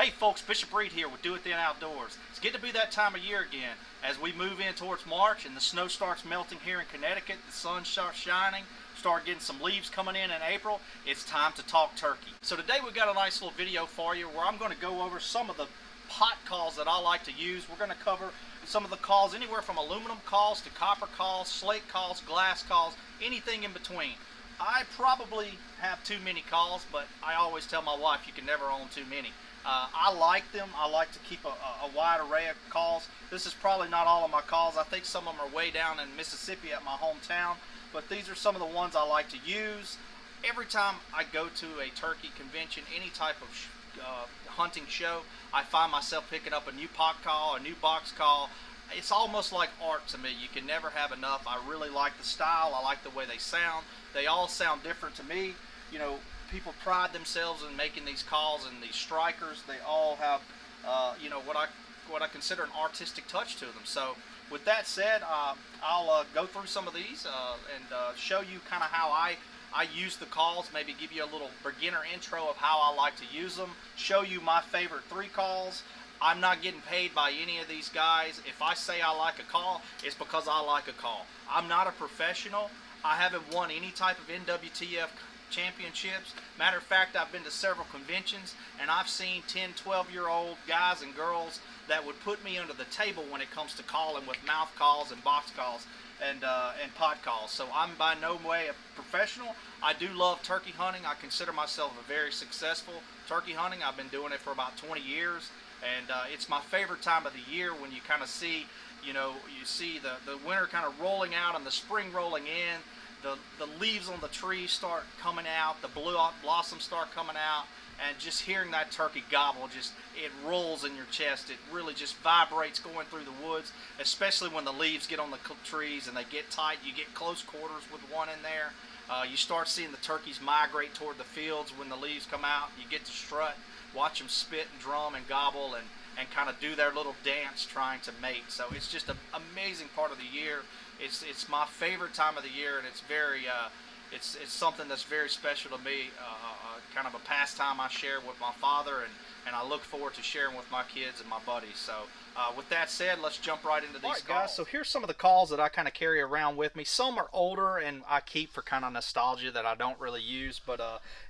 Hey folks, Bishop Reed here with Do It Then Outdoors. It's getting to be that time of year again. As we move in towards March and the snow starts melting here in Connecticut, the sun starts shining, start getting some leaves coming in April, it's time to talk turkey. So today we got a nice little video for you where I'm going to go over some of the pot calls that I like to use. We're going to cover some of the calls anywhere from aluminum calls to copper calls, slate calls, glass calls, anything in between. I probably have too many calls, but I always tell my wife you can never own too many. I like them. I like to keep a wide array of calls. This is probably not all of my calls. I think some of them are way down in Mississippi at my hometown, but these are some of the ones I like to use. Every time I go to a turkey convention, any type of hunting show, I find myself picking up a new pot call, a new box call. It's almost like art to me. You can never have enough. I really like the style. I like the way they sound. They all sound different to me. You know, people pride themselves in making these calls, and these strikers, they all have, you know, what I consider an artistic touch to them. So with that said, I'll go through some of these and show you kind of how I use the calls, maybe give you a little beginner intro of how I like to use them, show you my favorite 3 calls. I'm not getting paid by any of these guys. If I say I like a call, it's because I like a call. I'm not a professional. I haven't won any type of NWTF championships. Matter of fact, I've been to several conventions and I've seen 10, 12-year-old guys and girls that would put me under the table when it comes to calling with mouth calls and box calls and pot calls. So I'm by no way a professional. I do love turkey hunting. I consider myself a very successful turkey hunting. I've been doing it for about 20 years, and it's my favorite time of the year when you kind of see, you know, you see the winter kind of rolling out and the spring rolling in. The leaves on the trees start coming out, the blossoms start coming out, and just hearing that turkey gobble, just it rolls in your chest. It really just vibrates going through the woods, especially when the leaves get on the trees and they get tight. You get close quarters with one in there. You start seeing the turkeys migrate toward the fields when the leaves come out. You get to strut, watch them spit and drum and gobble and kind of do their little dance trying to mate. So it's just an amazing part of the year. It's my favorite time of the year, and it's very it's something that's very special to me. Kind of a pastime I share with my father, and I look forward to sharing with my kids and my buddies. So with that said, let's jump right into these calls. Guys, so here's some of the calls that I kind of carry around with me. Some are older and I keep for kind of nostalgia that I don't really use, but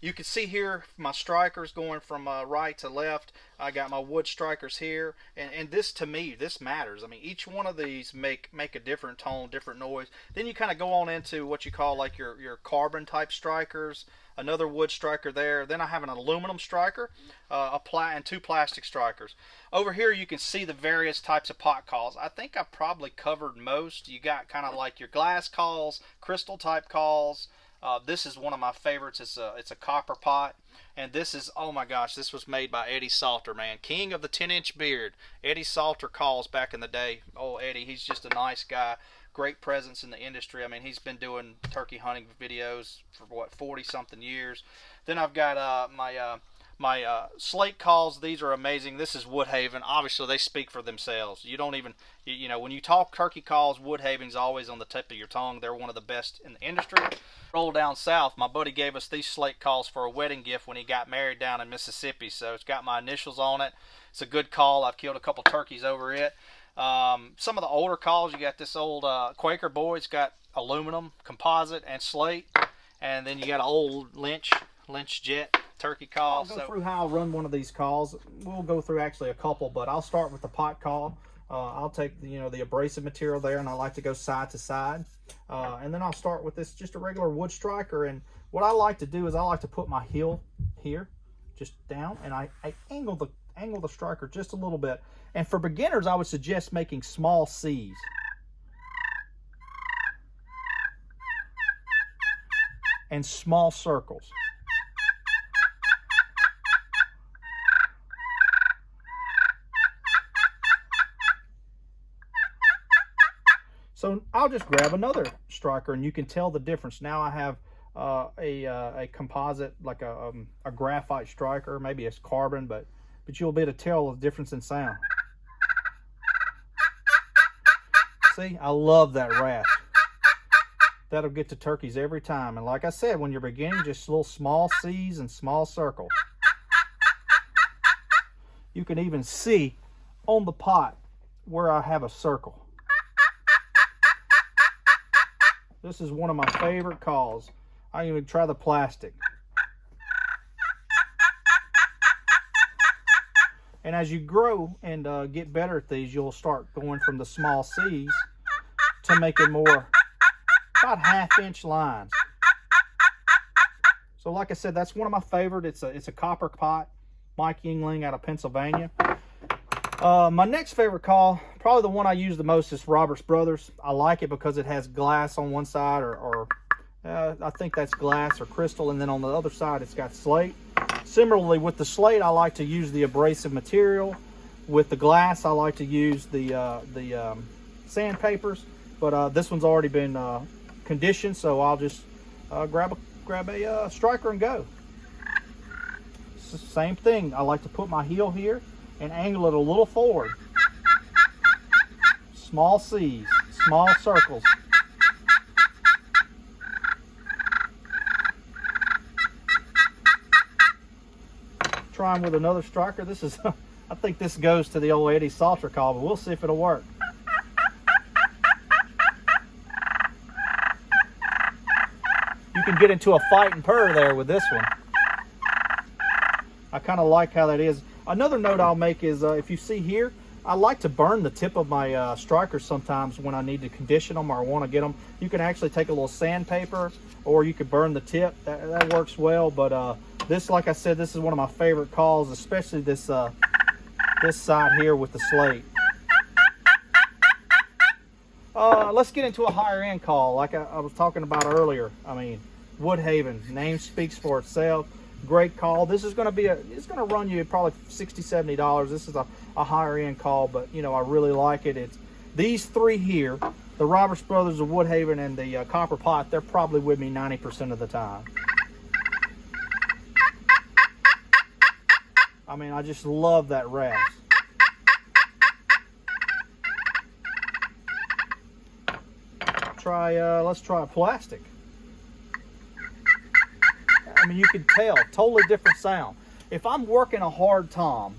you can see here my strikers going from right to left. I got my wood strikers here, and this, to me, this matters. I mean, each one of these make a different tone, different noise. Then you kind of go on into what you call like your carbon type strikers, another wood striker there. Then I have an aluminum striker, and 2 plastic strikers. Over here you can see the various types of pot calls. I think I've probably covered most. You got kind of like your glass calls, crystal type calls. This is one of my favorites. It's a copper pot, and this is, oh my gosh, this was made by Eddie Salter, man, king of the 10-inch beard. Eddie Salter calls back in the day. Oh, Eddie, he's just a nice guy. Great presence in the industry. I mean, he's been doing turkey hunting videos for what, 40-something years. Then I've got my slate calls. These are amazing. This is Woodhaven. Obviously, they speak for themselves. You don't even, you know, when you talk turkey calls, Woodhaven's always on the tip of your tongue. They're one of the best in the industry. Roll down south, my buddy gave us these slate calls for a wedding gift when he got married down in Mississippi. So it's got my initials on it. It's a good call. I've killed a couple turkeys over it. Some of the older calls, you got this old Quaker boy. It's got aluminum, composite, and slate. And then you got an old Lynch Jet turkey call. I'll go through how I run one of these calls. We'll go through actually a couple, but I'll start with the pot call. I'll take the abrasive material there, and I like to go side to side. And then I'll start with this, just a regular wood striker. And what I like to do is I like to put my heel here, just down, and I angle the striker just a little bit. And for beginners, I would suggest making small C's. And small circles. So I'll just grab another striker, and you can tell the difference. Now I have a composite, like a graphite striker. Maybe it's carbon, but you'll be able to tell the difference in sound. See, I love that rasp. That'll get to turkeys every time. And like I said, when you're beginning, just little small C's and small circles. You can even see on the pot where I have a circle. This is one of my favorite calls. I even try the plastic. And as you grow and get better at these, you'll start going from the small C's to making more about 1/2-inch lines. So like I said, that's one of my favorite. It's a copper pot. Mike Yingling out of Pennsylvania. My next favorite call, probably the one I use the most, is Roberts Brothers. I like it because it has glass on one side, or I think that's glass or crystal, and then on the other side it's got slate. Similarly with the slate, I like to use the abrasive material. With the glass, I like to use the sandpapers, but this one's already been conditioned, so I'll just grab a striker and go. Same thing. I like to put my heel here and angle it a little forward. Small C's, small circles. Trying with another striker. This is, I think this goes to the old Eddie Salter call, but we'll see if it'll work. You can get into a fight and purr there with this one. I kind of like how that is. Another note I'll make is if you see here, I like to burn the tip of my strikers sometimes when I need to condition them or I want to get them. You can actually take a little sandpaper, or you could burn the tip. That works well. But this, like I said, this is one of my favorite calls, especially this this side here with the slate. Let's get into a higher end call, like I was talking about earlier. I mean, Woodhaven, name speaks for itself. Great call. This is going to be it's going to run you probably $60–70. This is a higher end call, but you know, I really like it. It's these three here, the Roberts Brothers, the Woodhaven, and the Copper Pot. They're probably with me 90% of the time. I mean, I just love that rasp. Let's try plastic. I mean, you can tell, totally different sound. If I'm working a hard tom,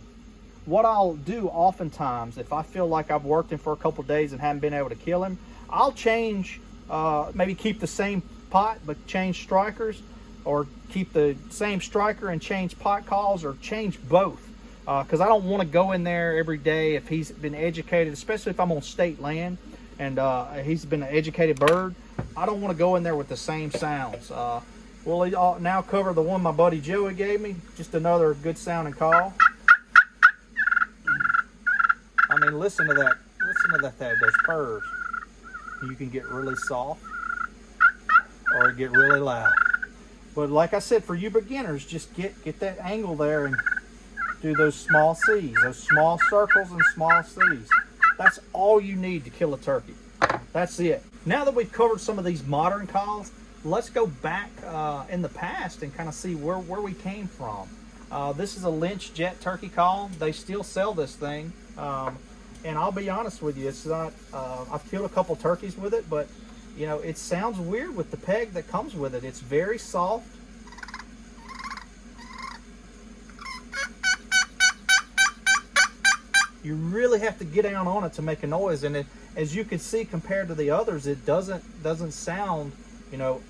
what I'll do oftentimes, if I feel like I've worked him for a couple days and haven't been able to kill him, I'll change, maybe keep the same pot, but change strikers, or keep the same striker and change pot calls, or change both. Because I don't want to go in there every day if he's been educated, especially if I'm on state land and he's been an educated bird. I don't want to go in there with the same sounds. We'll now cover the one my buddy Joey gave me. Just another good sounding call. I mean, listen to that. Listen to that, those purrs. You can get really soft or get really loud. But like I said, for you beginners, just get that angle there and do those small C's, those small circles and small C's. That's all you need to kill a turkey. That's it. Now that we've covered some of these modern calls, let's go back in the past and kind of see where we came from. This is a Lynch Jet turkey call. They still sell this thing. And I'll be honest with you, it's not, I've killed a couple turkeys with it, but you know, it sounds weird with the peg that comes with it. It's very soft. You really have to get down on it to make a noise, and it, as you can see, compared to the others, it doesn't sound, you know,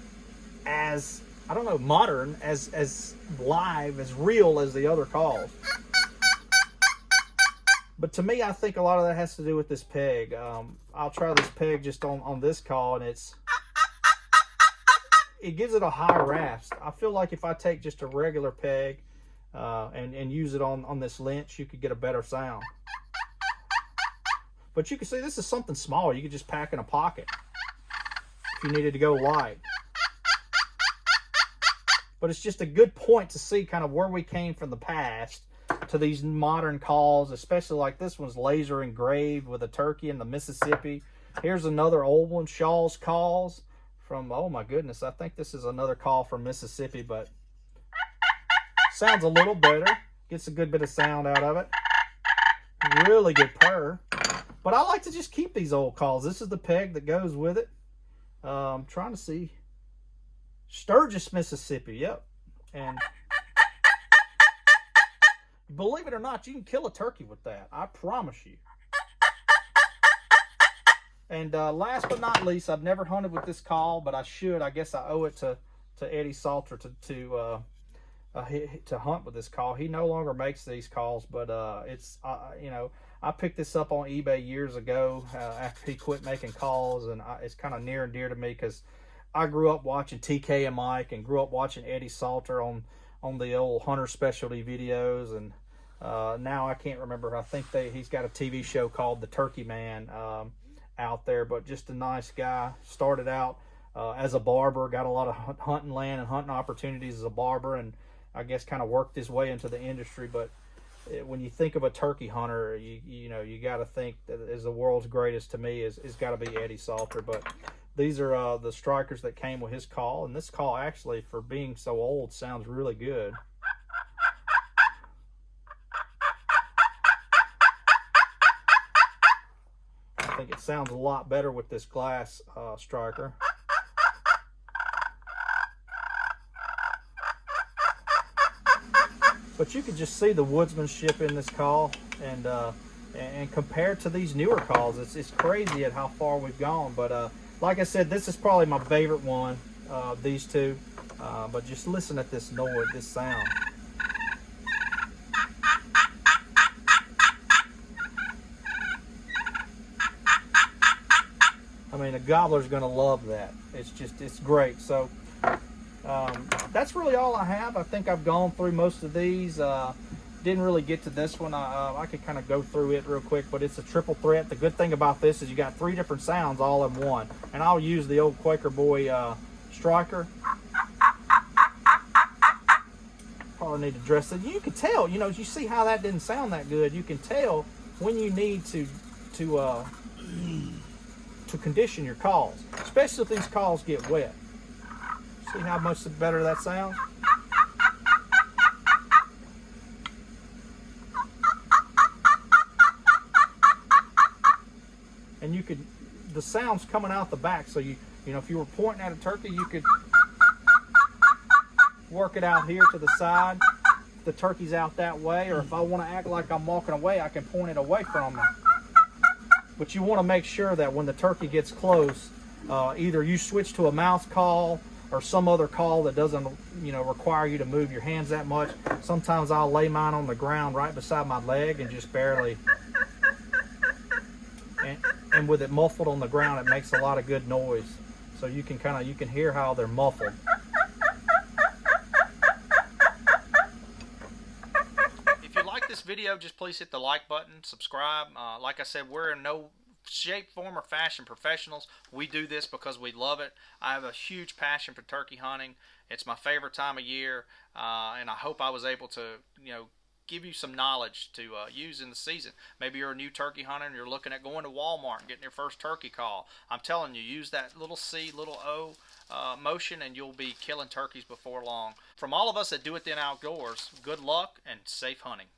as, I don't know, modern, as live, as real as the other calls. But to me, I think a lot of that has to do with this peg. I'll try this peg just on this call, and it gives it a high rasp. I feel like if I take just a regular peg and use it on this Lynch, you could get a better sound. But you can see this is something small. You could just pack in a pocket if you needed to go light. But it's just a good point to see kind of where we came from the past to these modern calls, especially like this one's laser engraved with a turkey in the Mississippi. Here's another old one, Shaw's Calls from, oh my goodness, I think this is another call from Mississippi, but sounds a little better. Gets a good bit of sound out of it. Really good purr. But I like to just keep these old calls. This is the peg that goes with it. I'm trying to see. Sturgis, Mississippi. Yep. And Believe it or not, you can kill a turkey with that. I promise you. And last but not least, I've never hunted with this call, but I should. I guess I owe it to Eddie Salter to hunt with this call. He no longer makes these calls, but it's you know, I picked this up on eBay years ago after he quit making calls, and it's kind of near and dear to me because I grew up watching TK and Mike, and grew up watching Eddie Salter on the old hunter specialty videos, and now I can't remember. I think he's got a TV show called The Turkey Man out there, but just a nice guy. Started out as a barber, got a lot of hunting land and hunting opportunities as a barber, and I guess kind of worked his way into the industry. But when you think of a turkey hunter, you know, you got to think that is the world's greatest to me is got to be Eddie Salter. But these are the strikers that came with his call, and this call actually, for being so old, sounds really good. I think it sounds a lot better with this glass striker. But you can just see the woodsmanship in this call, and compared to these newer calls, it's crazy at how far we've gone. But like I said, this is probably my favorite one, these two. But just listen at this noise, this sound. I mean, a gobbler's going to love that. It's great. So that's really all I have. I think I've gone through most of these. Didn't really get to this one. I could kind of go through it real quick, but it's a triple threat. The good thing about this is you got 3 different sounds all in one. And I'll use the old Quaker Boy striker. Probably need to dress it. You can tell, you know, you see how that didn't sound that good. You can tell when you need to condition your calls, especially if these calls get wet. See how much better that sounds? And you could, the sound's coming out the back, so you know, if you were pointing at a turkey, you could work it out here to the side. If the turkey's out that way, or if I want to act like I'm walking away, I can point it away from them. But you want to make sure that when the turkey gets close, either you switch to a mouth call or some other call that doesn't, you know, require you to move your hands that much. Sometimes I'll lay mine on the ground right beside my leg and just barely, and with it muffled on the ground, it makes a lot of good noise. So you can hear how they're muffled. If you like this video, just please hit the like button, subscribe. Like I said, we're in no shape, form, or fashion professionals. We do this because we love it. I have a huge passion for turkey hunting. It's my favorite time of year, and I hope I was able to, you know, give you some knowledge to use in the season. Maybe you're a new turkey hunter and you're looking at going to Walmart and getting your first turkey call. I'm telling you, use that little C, little O motion, and you'll be killing turkeys before long. From all of us that Do It Then Outdoors, good luck and safe hunting.